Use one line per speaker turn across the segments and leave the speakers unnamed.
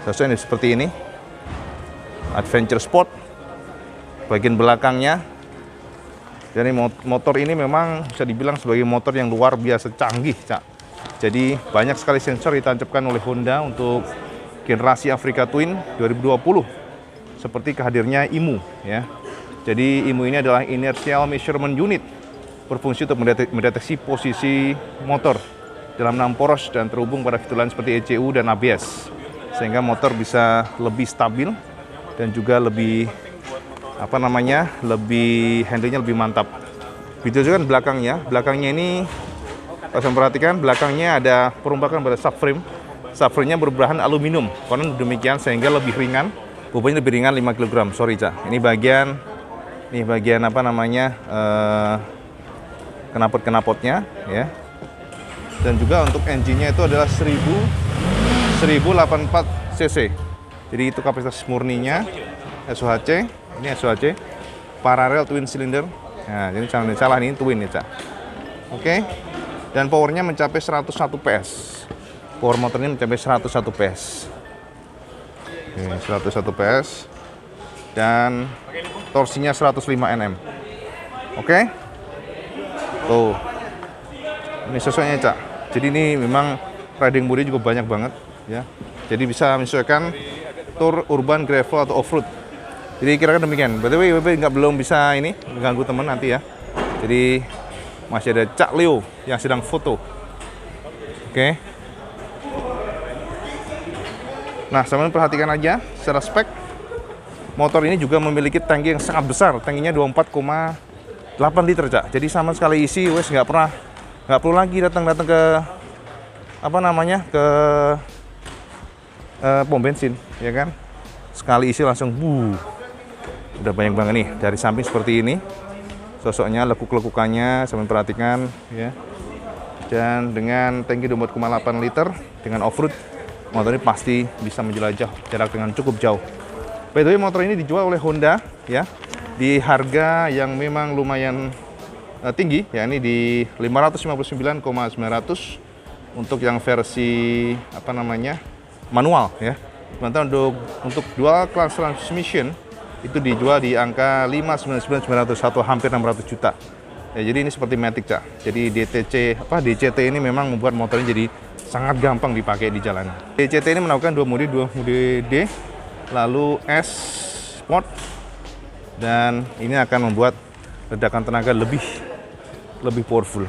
Sesuai seperti ini. Adventure Sport. Bagian belakangnya. Jadi motor ini memang bisa dibilang sebagai motor yang luar biasa canggih, Cak. Jadi banyak sekali sensor ditancapkan oleh Honda untuk generasi Africa Twin 2020. Seperti kehadirnya IMU, ya. Jadi IMU ini adalah Inertial Measurement Unit, berfungsi untuk mendeteksi posisi motor dalam 6 poros dan terhubung pada fitur lain seperti ECU dan ABS, sehingga motor bisa lebih stabil dan juga lebih lebih handlingnya lebih mantap. Video juga kan belakangnya ini kalau saya perhatikan belakangnya ada perombakan pada subframe. Subframe-nya berbahan aluminium, konon demikian sehingga lebih ringan, bobotnya lebih ringan 5 kg. Sorry, Cak. Ini bagian knalpot-knalpotnya, ya. Dan juga untuk engine-nya itu adalah 1084 cc. Jadi itu kapasitas murninya SOHC. Ini SOHC parallel twin cylinder. Nah, jadi jangan salah, ini twin ya, Cak. Oke. Dan powernya mencapai 101 PS. Power motornya mencapai 101 PS. Oke, 101 PS. Dan torsinya 105 Nm. Oke. Tuh. Ini sesuainya, Cak. Jadi ini memang riding body juga banyak banget, ya. Jadi bisa menyesuaikan tour, urban, gravel atau off-road. Jadi kira-kira demikian. By the way, belum bisa ini mengganggu teman nanti ya. Jadi masih ada Cak Leo yang sedang foto. Oke. Nah, sambil perhatikan aja secara spek. Motor ini juga memiliki tangki yang sangat besar. Tangkinya 24,8 liter, Cak. Jadi sama sekali isi wes nggak perlu lagi datang ke pom bensin, ya kan? Sekali isi langsung udah banyak banget nih. Dari samping seperti ini sosoknya, lekuk-lekukannya sambil perhatikan, ya. Dan dengan tangki 24,8 liter dengan off-road, motor ini pasti bisa menjelajah jarak dengan cukup jauh. By the way, motor ini dijual oleh Honda, ya, di harga yang memang lumayan tinggi, ya, ini di 559,900 untuk yang versi manual, ya. Sementara untuk dual class transmission itu dijual di angka 599.900 atau hampir 600 juta. Ya, jadi ini seperti Matic, Cak. Jadi DCT ini memang membuat motor ini jadi sangat gampang dipakai di jalanan. DCT ini menawarkan dua mode D, lalu S Sport, dan ini akan membuat ledakan tenaga lebih powerful.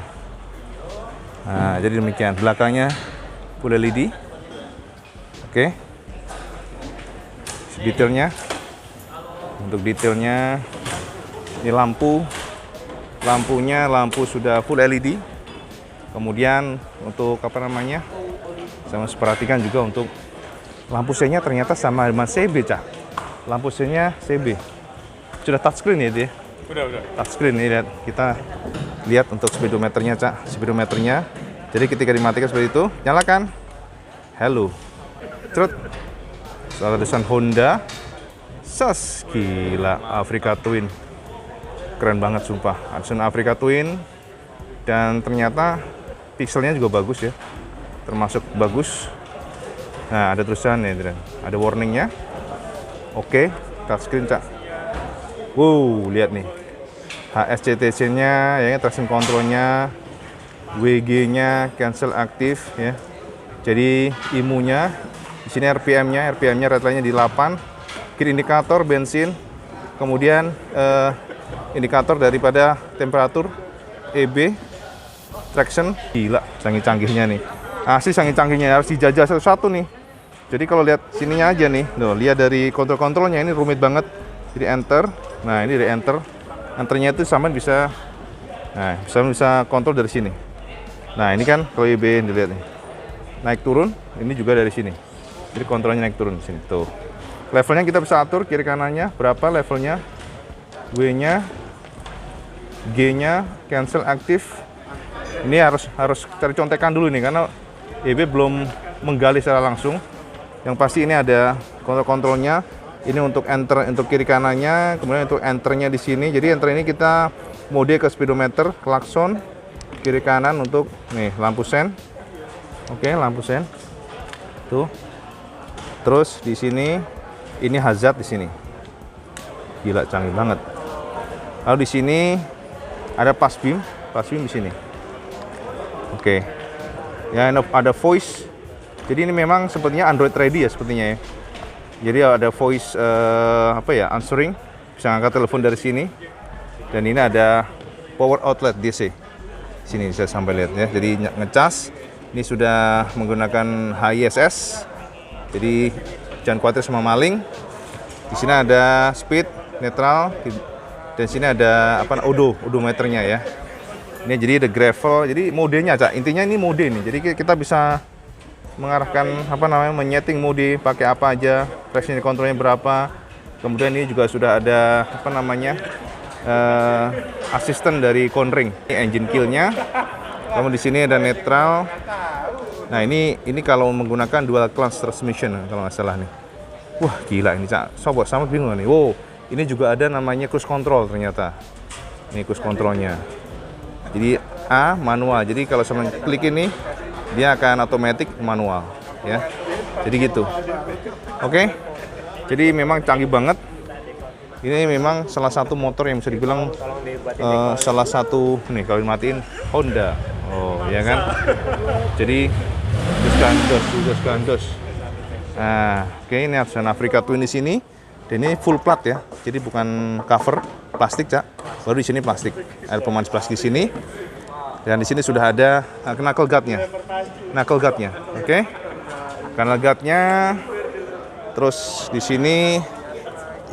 Nah, jadi demikian. Belakangnya full LED. Oke. Untuk detailnya ini lampunya sudah full LED. Kemudian untuk sama perhatikan juga untuk lampu senya ternyata sama dengan CB, Cak. Lampu senya CB. Sudah touchscreen ya dia?
Udah.
Touchscreen nih, lihat. Kita lihat untuk speedometernya, Cak. Speedometernya. Jadi ketika dimatikan seperti itu, nyalakan. Hello. Trut. Soal tulisan Honda. Gila, Africa Twin. Keren banget sumpah. Ada Africa Twin. Dan ternyata pixelnya juga bagus ya. Termasuk bagus. Nah, ada tulisan nih, ada warningnya. Oke, touchscreen, Cak. Wow, lihat nih. HSCTC-nya, ya, traction control-nya, WG-nya, cancel aktif, ya. Jadi IMU-nya, di sini RPM-nya redline-nya di 8. Kiri indikator bensin, kemudian indikator daripada temperatur, EB, traction. Gila, canggih-canggihnya nih. Asli canggih-canggihnya, harus dijajah satu-satu nih. Jadi kalau lihat sininya aja nih, lihat dari kontrol-kontrolnya ini rumit banget. Jadi enter, nah ini dari enter. Enternya itu sama bisa kontrol dari sini. Nah ini kan kalau EB dilihat nih, naik turun, ini juga dari sini. Jadi kontrolnya naik turun di sini tuh. Levelnya kita bisa atur kiri kanannya berapa levelnya, W-nya, G-nya, cancel aktif. Ini harus cari contekan dulu nih karena EB belum menggali secara langsung. Yang pasti ini ada kontrol-kontrolnya. Ini untuk enter untuk kiri kanannya, kemudian untuk enternya di sini. Jadi enter ini kita mode ke speedometer, klakson, kiri kanan untuk nih lampu sen. Oke, lampu sen. Tuh. Terus di sini ini hazard di sini. Gila, canggih banget. Lalu di sini ada pass beam di sini. Oke. Ya, ada voice. Jadi ini memang sepertinya Android ready ya sepertinya ya. Jadi ada voice answering, bisa angkat telepon dari sini. Dan ini ada power outlet DC. Sini bisa sampai lihat ya. Jadi ngecas. Ini sudah menggunakan HISS. Jadi jangan khawatir sama maling. Di sini ada speed, netral, dan sini ada odometernya ya. Ini jadi ada gravel. Jadi modenya, Cak. Intinya ini mode nih. Jadi kita bisa mengarahkan menyeting mode pakai apa aja, traction controlnya berapa. Kemudian ini juga sudah ada asisten dari Conring. Ini engine kill-nya. Kemudian di sini ada netral. Nah, ini kalau menggunakan dual clutch transmission kalau nggak salah nih. Wah, gila ini, Cak. Sobat sama bingung nih. Wow, ini juga ada namanya cruise control ternyata. Ini cruise controlnya. Jadi manual. Jadi kalau sama klik ini dia akan otomatis manual ya. Jadi gitu. Oke. Jadi memang canggih banget. Ini memang salah satu motor yang bisa dibilang salah satu nih kalau dimatiin Honda. Oh, ya kan? Jadi gas gandos. Nah, oke, ini ada Africa Twin di sini. Dan ini full plat ya. Jadi bukan cover plastik, Cak. Baru di sini plastik. Ada pemanis plastik di sini. Dan di sini sudah ada knuckle guard-nya. Oke. Knuckle guard-nya. Terus di sini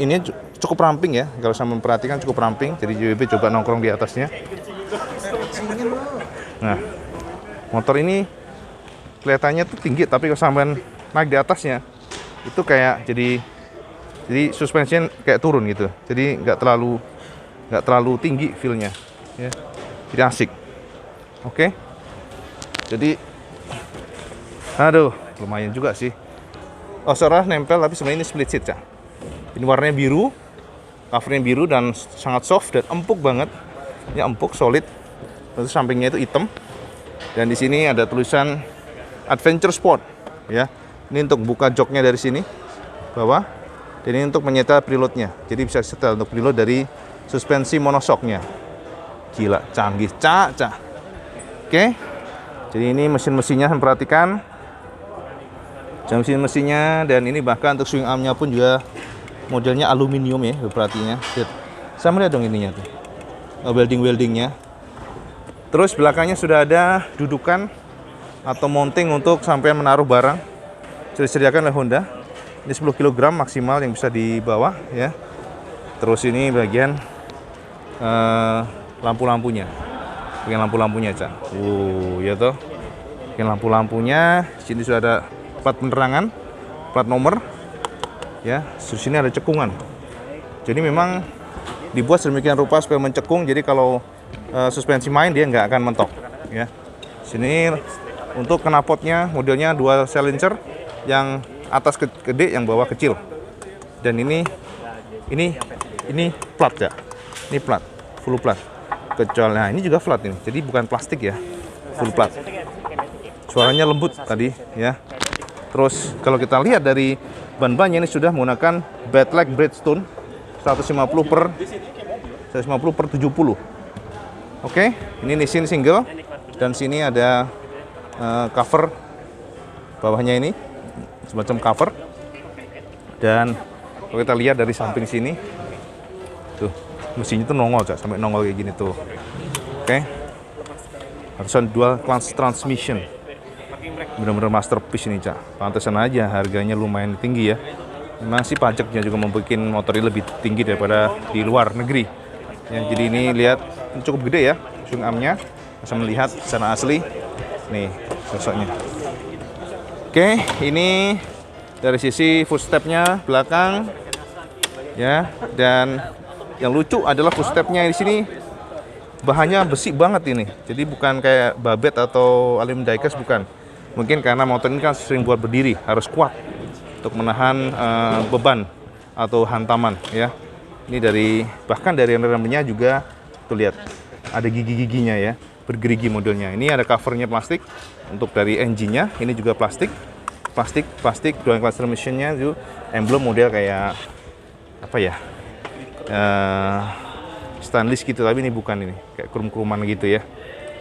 ini cukup ramping ya. Kalau saya memperhatikan cukup ramping. Jadi JWB coba nongkrong di atasnya. Nah, motor ini kelihatannya tuh tinggi, tapi kalau sampai naik di atasnya itu kayak jadi suspension kayak turun gitu. Jadi nggak terlalu tinggi feel-nya ya. Jadi asik. Oke. Jadi lumayan juga sih. Oh, seolah nempel tapi sebenarnya ini split seat, Cak. Ini warnanya biru, covernya biru dan sangat soft dan empuk banget. Ini empuk, solid. Terus sampingnya itu hitam. Dan di sini ada tulisan Adventure Sport ya. Ini untuk buka joknya dari sini bawah. Dan ini untuk menyeta preloadnya. Jadi bisa setel untuk preload dari suspensi monoshocknya. Gila, canggih, Cak. Oke. Jadi ini mesin-mesinnya perhatikan. Mesin-mesinnya dan ini bahkan untuk swing armnya pun juga modelnya aluminium ya, perhatinya. Sama lihat dong ininya tuh. Welding-weldingnya. Terus belakangnya sudah ada dudukan atau mounting untuk sampai menaruh barang. Sudah disediakan oleh Honda. Ini 10 kg maksimal yang bisa dibawa ya. Terus ini bagian lampu-lampunya. Bagian lampu-lampunya, Cak. Ya toh. Bagian lampu-lampunya. Sini sudah ada plat penerangan, plat nomor. Ya, di sini ada cekungan. Jadi memang dibuat sedemikian rupa supaya mencekung. Jadi kalau suspensi main dia nggak akan mentok. Ya. Sini untuk knalpotnya modelnya dual cylinder, yang atas gede, yang bawah kecil. Dan ini plat ya. Ini plat, full plat. Kecuali, nah ini juga flat ini. Jadi bukan plastik ya, full plat. Suaranya lembut tadi ya. Terus kalau kita lihat dari ban-bannya ini sudah menggunakan Badlag Bridgestone 150 per 70. Oke, ini Nissin single dan sini ada cover bawahnya ini semacam cover. Dan kalau kita lihat dari samping sini tuh mesinnya tuh nongol, Cak, sampai nongol kayak gini tuh. Oke. Harusnya dual clutch transmission. Benar-benar masterpiece ini, Cak. Pantesan aja harganya lumayan tinggi ya. Memang sih pajaknya juga membuat motor ini lebih tinggi daripada di luar negeri. Ya, jadi ini lihat cukup gede ya swing armnya. Bisa melihat secara asli. Nih sosoknya. Oke, ini dari sisi footstepnya belakang ya. Dan yang lucu adalah footstepnya di sini bahannya besi banget ini. Jadi bukan kayak babet atau aluminium diecast, bukan. Mungkin karena motor ini kan sering buat berdiri, harus kuat untuk menahan beban atau hantaman ya. Ini bahkan dari remnya juga tuh lihat ada gigi-giginya ya, bergerigi modelnya. Ini ada covernya plastik untuk dari engine-nya, ini juga plastik. plastik dual cluster mesinnya itu emblem model kayak apa ya, stainless gitu, tapi ini bukan, ini kayak krum-kruman gitu ya.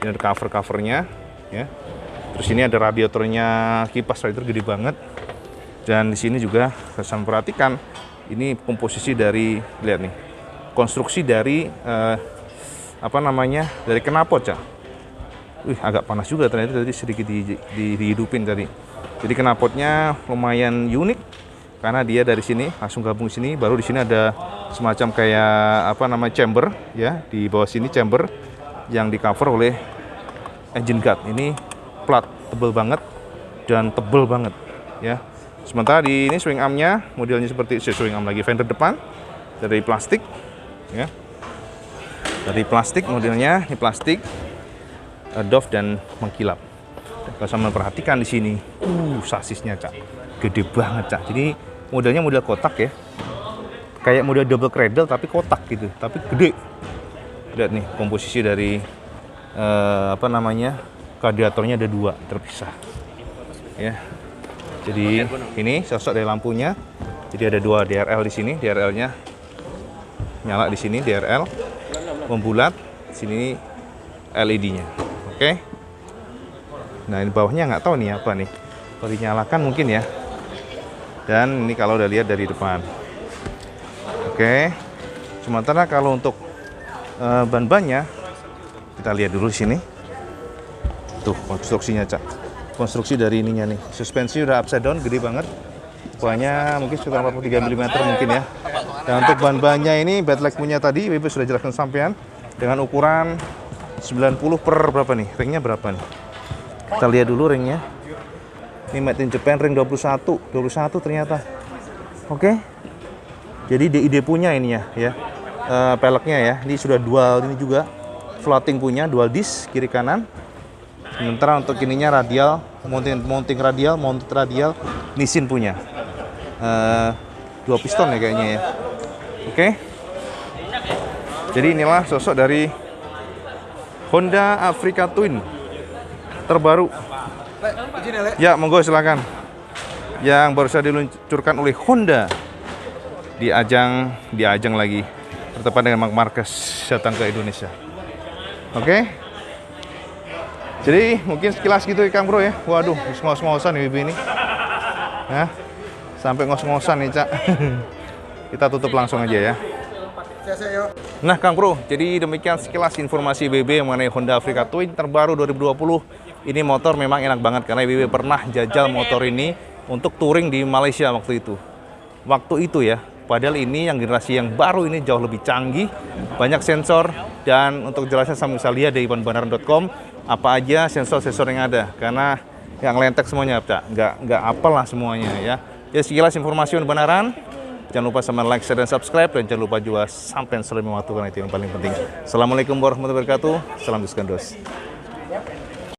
Ini ada covernya ya. Terus ini ada radiatornya, kipas radiator gede banget. Dan di sini juga saya perhatikan ini komposisi dari, lihat nih, konstruksi dari apa namanya, dari knalpot ya. Agak panas juga ternyata, tadi sedikit dihidupin tadi. Jadi knalpotnya lumayan unik karena dia dari sini langsung gabung sini, baru di sini ada semacam kayak apa namanya, chamber ya, di bawah sini chamber yang di cover oleh engine guard. Ini plat tebel banget dan tebel banget ya. Sementara di ini swing armnya modelnya seperti swing arm lagi, fender depan dari plastik ya, dari plastik modelnya, ini plastik doff dan mengkilap. Kalau saya perhatikan di sini, sasisnya Cak, gede banget Cak. Jadi modelnya model kotak ya, kayak model double cradle tapi kotak gitu, tapi gede. Lihat nih komposisi dari apa namanya, radiatornya ada 2 terpisah ya. Jadi ini sosok dari lampunya, jadi ada 2 DRL di sini, DRL-nya nyala di sini, DRL membulat, di sini LED-nya. Oke. Nah, ini bawahnya nggak tahu nih apa nih, kalau dinyalakan mungkin ya. Dan ini kalau udah lihat dari depan. Oke. Sementara kalau untuk ban-bannya kita lihat dulu di sini. Tuh konstruksinya Cak. Konstruksi dari ininya nih. Suspensi udah upside down, gede banget. Ukurannya mungkin sekitar 43 mm mungkin ya. Dan untuk ban-bannya ini Badleg punya tadi, WB sudah jelaskan sampean, dengan ukuran 90 per berapa nih? Ringnya berapa nih? Kita lihat dulu ringnya. Ini made in Japan, ring 21 ternyata. Oke. Jadi DID punya ini ya, peleknya ya. Ini sudah dual, ini juga floating punya, dual disc kiri kanan. Sementara untuk ininya radial, mounting radial, mounted radial, Nissin punya. 2 piston ya kayaknya ya. Oke. Jadi inilah sosok dari Honda Africa Twin terbaru. Ya, monggo silakan. Yang baru saja diluncurkan oleh Honda di ajang lagi bertepatan dengan Mark Marquez datang ke Indonesia. Oke. Jadi mungkin sekilas gitu ya Kang Bro ya. Waduh, ngos-ngosan nih ini. Ya. Sampai ngos-ngosan nih, Cak. Kita tutup langsung aja ya. Nah Kang Bro, jadi demikian sekilas informasi BB mengenai Honda Africa Twin terbaru 2020. Ini motor memang enak banget karena BB pernah jajal motor ini untuk touring di Malaysia waktu itu. Waktu itu ya, padahal ini yang generasi yang baru ini jauh lebih canggih, banyak sensor, dan untuk jelasnya saya bisa lihat di ivanbandaran.com apa aja sensor-sensor yang ada, karena yang lentek semuanya, Cak. Nggak apel lah semuanya ya. Jadi sekilas informasi Benaran. Jangan lupa sama like, share, dan subscribe. Dan jangan lupa juga sampai selalu mematukan, itu yang paling penting. Assalamualaikum warahmatullahi wabarakatuh. Salam Gus Gandos.